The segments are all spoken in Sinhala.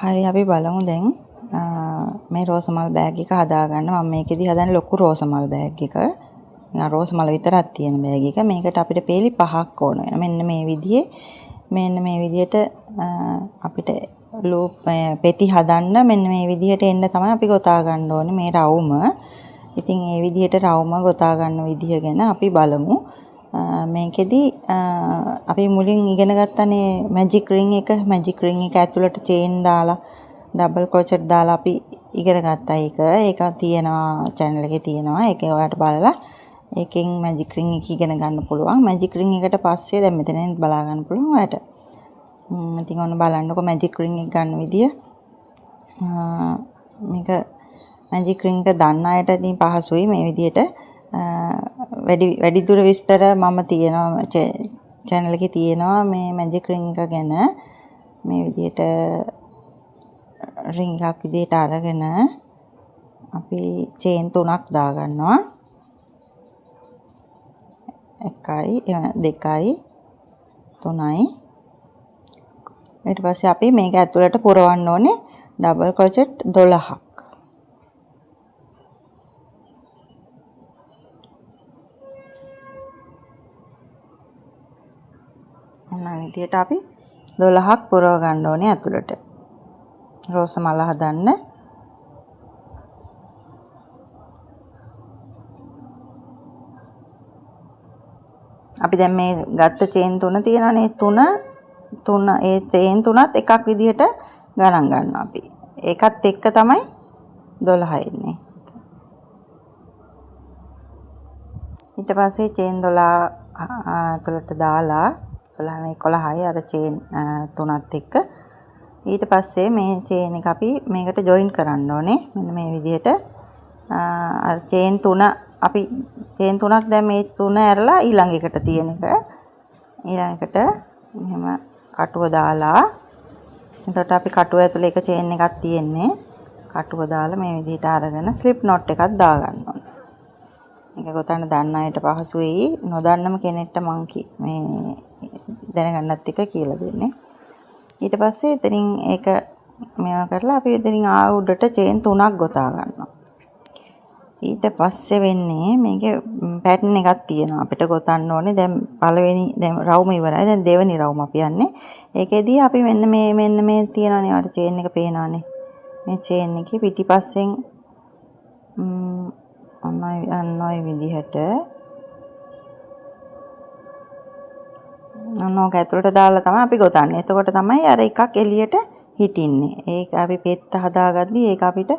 හරි අපි බලමු දැන් මේ රෝස මල් බෑග් එක හදාගන්න. මම මේකෙදි හදන්නේ ලොකු රෝස මල් බෑග් එක. නිකන් රෝස මල විතරක් තියෙන බෑග් එක. මේකට අපිට පේලි 5ක් ඕන වෙනවා. මෙන්න මේ විදිහට අපිට ලූප් පෙති හදන්න මෙන්න මේ විදිහට එන්න තමයි අපි ගොතා ගන්න ඕනේ මේ රවුම. ඉතින් මේ විදිහට රවුම ගොතා ගන්න විදිහ ගැන අපි බලමු. මේකෙදි අපි මුලින් ඉගෙන ගත්තනේ මැජික් රින් එක ඇතුළට චේන් දාලා ඩබල් ක්‍රොචට් දාලා අපි ඉගෙන ගත්තා ඒක තියෙනවා channel එකේ තියෙනවා ඒක ඔයාලට බලලා ඒකෙන් මැජික් රින් එක ඉගෙන ගන්න පුළුවන් මැජික් රින් එකට පස්සේ දැන් මෙතනින් බලා ගන්න පුළුවන් ඔයාලට ඉතින් ඔන්න බලන්නකො මැජික් රින් එක ගන්න විදිය මේක මැජික් රින් එක දන්න අයට ඉතින් පහසුයි මේ විදියට වැඩි දුර විස්තර මම තියෙනවා channel එකේ තියෙනවා මේ මැජික් රින් එක ගැන මේ විදියට රින් එකක් විදියට අරගෙන අපි චේන් 3ක් දා ගන්නවා 1යි 2යි 3යි ඊට පස්සේ අපි මේක ඇතුළට පුරවන්න ඕනේ ඩබල් ක්‍රොචට් 12ක් ඔන්න විදියට අපි 12ක් පුරව ගන්න ඕනේ ඇතුළට. රෝස මල හදන්න. අපි දැන් මේ ගත්ත චේන් 3 තියෙනවානේ 3 ඒ චේන් 3ත් එකක් විදියට ගණන් ගන්නවා අපි. ඒකත් එක්ක තමයි 12 එන්නේ. ඊට පස්සේ චේන් 12 ඇතුළට දාලා 11යි අර චේන් 3ත් එක්ක ඊට පස්සේ මේ චේන් එක අපි මේකට ජොයින් කරන්න ඕනේ මෙන්න මේ විදිහට අර චේන් 3 අපි චේන් 3ක් දැන් මේ 3 ඇරලා ඊළඟ එකට තියෙන එක ඊළඟ එකට මෙහෙම කටුව දාලා එතකොට අපි කටුව ඇතුලේ එක චේන් එකක් තියෙන්නේ කටුව දාලා මේ විදිහට අරගෙන ස්ලිප් knot එකක් දා ගන්න ඕනේ මේක ගොතන්න දන්න අයට පහසු වෙයි නොදන්නම කෙනෙක්ට මං මේ දැනගන්නත් එක කියලා දෙන්නේ. ඊට පස්සේ එතනින් ඒක මේවා කරලා අපි එතනින් උඩට චේන් 3ක් ගොතා ගන්නවා. ඊට පස්සේ වෙන්නේ මේකේ පැටර්න් එකක් තියෙනවා. අපිට ගොතන්න ඕනේ දැන් පළවෙනි දැන් රවුම ඉවරයි. දැන් දෙවෙනි රවුම අපි යන්නේ. ඒකෙදී අපි මෙන්න මේ තියෙනවානේ ඔයාලට චේන් එක පේනවානේ. මේ චේන් එකේ පිටිපස්සෙන් ඔය විදිහට නෝක ඇතුළට දාලා තමයි අපි ගොතන්නේ. එතකොට තමයි අර එකක් එළියට හිටින්නේ. ඒක අපි පෙත්ත හදාගද්දී ඒක අපිට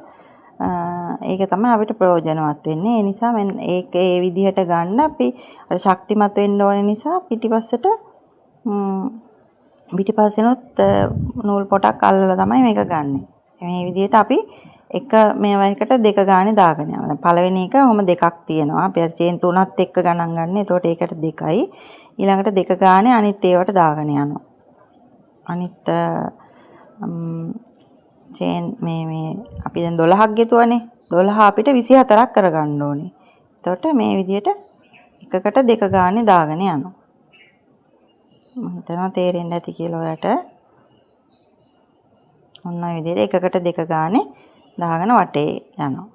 ඒක තමයි අපිට ප්‍රයෝජනවත් වෙන්නේ. ඒ නිසා ඒක ඒ විදිහට ගන්න අපි අර ශක්තිමත් වෙන්න ඕන නිසා පිටිපස්සෙනොත් නූල් පොටක් අල්ලලා තමයි මේක ගන්නෙ. මේ විදිහට අපි එක මේවා එකට දෙක ගානේ දාගෙන යනවා. දැන් පළවෙනි එක ඔහොම දෙකක් තියෙනවා. අපි චේන් 3ත් එක්ක ගණන් ගන්න. එතකොට ඒකට 2යි. ඊළඟට දෙක ගානේ අනිත් ඒවට දාගෙන යනවා. අනිත් චේන් මේ අපි දැන් 12ක් ගෙතුවනේ. 12 අපිට 24ක් කරගන්න ඕනේ. එතකොට මේ විදිහට එකකට දෙක ගානේ දාගෙන යනවා. මම හිතනවා තේරෙන්න ඇති කියලා ඔයාලට. ඔන්න ඔය විදිහට එකකට දෙක ගානේ දාගෙන වටේ යනවා.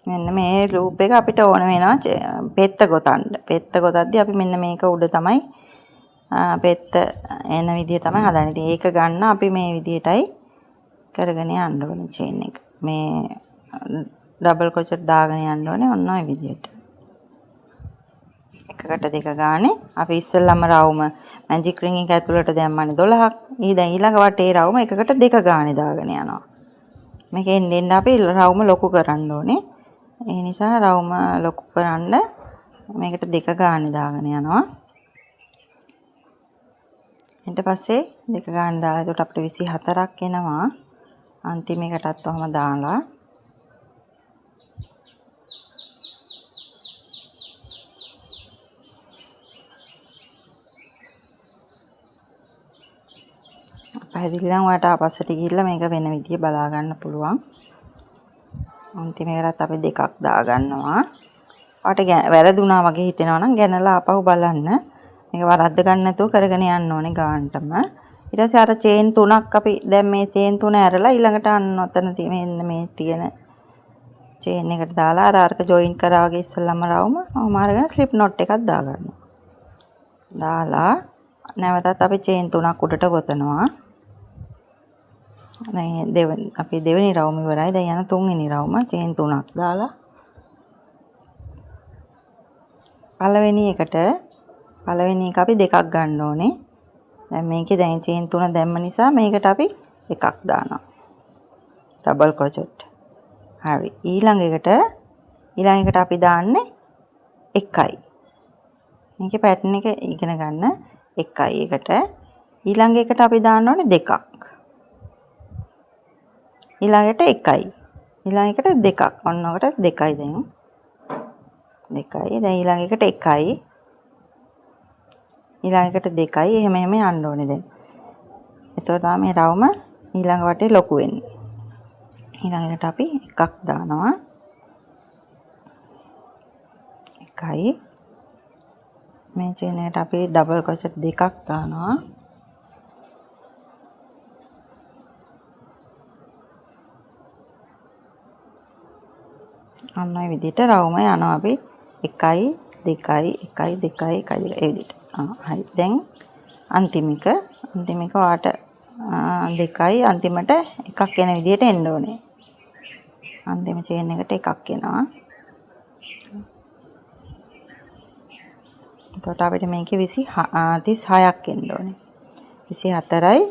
මෙන්න මේ ලූප් එක අපිට ඕන වෙනවා පෙත්ත ගොතන්න. පෙත්ත ගොතද්දී අපි මෙන්න මේක උඩ තමයි පෙත්ත එන විදිය තමයි හදන්නේ. ඉතින් ඒක ගන්න අපි මේ විදියටයි කරගෙන යන්න ඕනේ චේන් එක. මේ ඩබල් ක්‍රොචට් දාගෙන යන්න ඕනේ ඔන්න ඔය විදියට. එකකට දෙක ගානේ අපි ඉස්සෙල්ලාම රවුම මැජික් රින් එක ඇතුළට දැම්මනේ 12ක්. දැන් ඊළඟ වටේ රවුම එකකට දෙක ගානේ දාගෙන යනවා. මේකෙන් දෙන්න අපි රවුම ලොකු කරන්න ඕනේ. ඒ නිසා රවුම ලොකු කරන්න මේකට දෙක ගානේ දාගෙන යනවා. ඊට පස්සේ දෙක ගානේ දාලා එතකොට අපිට 24ක් එනවා. අන්තිම එකටත් ඔහම දාලා පැහැදිලි නම් ඔයාලට ආපස්සට ගිහිල්ලා මේක වෙන විදිය බලා ගන්න පුළුවන්. අන්තිමේකටත් අපි දෙකක් දාගන්නවා. ඔයාලට වැරදුනා වගේ හිතෙනවා නම් ගැනලා ආපහු බලන්න. මේක වරද්ද ගන්න නැතුව කරගෙන යන්න ඕනේ ගානටම. ඊට පස්සේ අර චේන් 3ක් අපි දැන් මේ චේන් 3 ඇරලා ඊළඟට අන්න ඔතන මෙන්න මේ තියෙන චේන් එකට දාලා අරක ජොයින් කරා වගේ ඉස්සෙල්ලාම රවුම අරගෙන ස්ලිප් නොට් එකක් දාගන්නවා. දාලා නැවතත් අපි චේන් 3ක් උඩට ගොතනවා. දැන් අපි දෙවෙනි රවුම ඉවරයි. දැන් යන තුන්වෙනි රවුම චේන් 3ක් දාලා පළවෙනි එක අපි දෙකක් ගන්න ඕනේ. දැන් මේකේ දැන් චේන් 3 දැම්ම නිසා මේකට අපි එකක් දානවා. ඩබල් ක්‍රොචට්. හරි. ඊළඟ එකට අපි දාන්නේ එකයි. මේකේ පැටර්න් එක ඉගෙන ගන්න එකයි එකට. ඊළඟ එකට අපි දාන්න ඕනේ දෙකක්. ඊළඟට එකයි. ඊළඟ එකට දෙකක්. ඔන්න ඔකට දෙකයි දැන්. දෙකයි. දැන් ඊළඟ එකට එකයි. ඊළඟ එකට දෙකයි. එහෙම යන්න ඕනේ දැන්. එතකොට තමයි මේ රවුම ඊළඟ වටේ ලොකු වෙන්නේ. ඊළඟ එකට අපි එකක් දානවා. එකයි. මේ චේන් එකට අපි ඩබල් ක්‍රොෂට් දෙකක් දානවා. අන්න ඔය විදිහට රවුම යනවා අපි 1 2 1 2 1 2 ඒ විදිහට. හරි. දැන් අන්තිම එක වාට 2යි අන්තිමට එකක් එන විදිහට එන්න ඕනේ. අන්තිම චේන් එකට එකක් එනවා. එතකොට අපිට මේකේ 36ක් එන්න ඕනේ. 24යි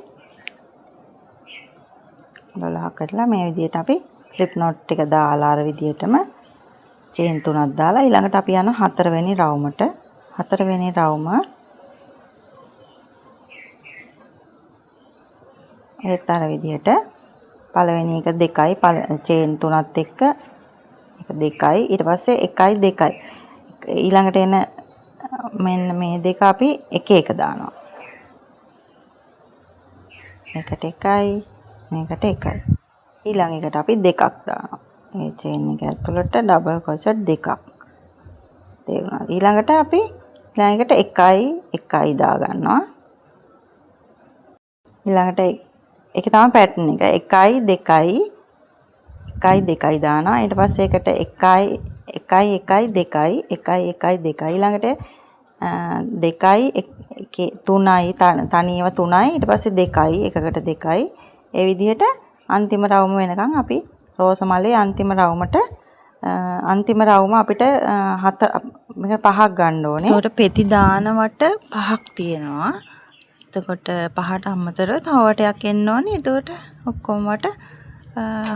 12 කරලා මේ විදිහට අපි ස්ලිප් නොට් එක දාලා අර විදිහටම චේන් 3ක් දාලා ඊළඟට අපි යනවා 4 වෙනි රවුමට. 4 වෙනි රවුම ඒත් අර විදිහට පළවෙනි එක 2යි චේන් 3ත් එක්ක එක 2යි ඊට පස්සේ 1යි 2යි ඊළඟට එන මෙන්න මේ දෙක අපි එක එක දානවා. එකට 1යි මේකට 1යි ඊළඟ එකට අපි දෙකක් දානවා. මේ චේන් එක ඇතුළට ඩබල් ක්‍රොෂට් දෙකක්. තේරුණාද? ඊළඟට අපි ඊළඟට 1යි දා ගන්නවා. ඊළඟට ඒක තමයි පැටර්න් එක. 1යි 2යි 1යි 2යි දානවා. ඊට පස්සේ එකට 1යි 2යි 1යි 2යි ඊළඟට 2යි 3යි තනියම 3යි ඊට පස්සේ 2යි එකකට 2යි ඒ විදිහට අන්තිම රවුම වෙනකන් අපි රෝස මලේ අන්තිම රවුම අපිට පහක් ගන්න ඕනේ. ඒකට පෙති දානවට පහක් තියෙනවා. එතකොට පහට අමතරව තව වටයක් එන්න ඕනේ. එතකොට ඔක්කොම වට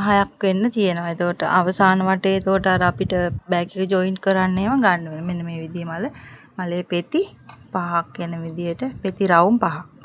6ක් වෙන්න තියෙනවා. එතකොට අවසාන වටේ එතකොට අර අපිට බෑග් එක ජොයින් කරන්න ඒවා ගන්න වෙනවා. මෙන්න මේ විදිහේ මලේ පෙති 5ක් එන විදිහට පෙති රවුම් 5ක්.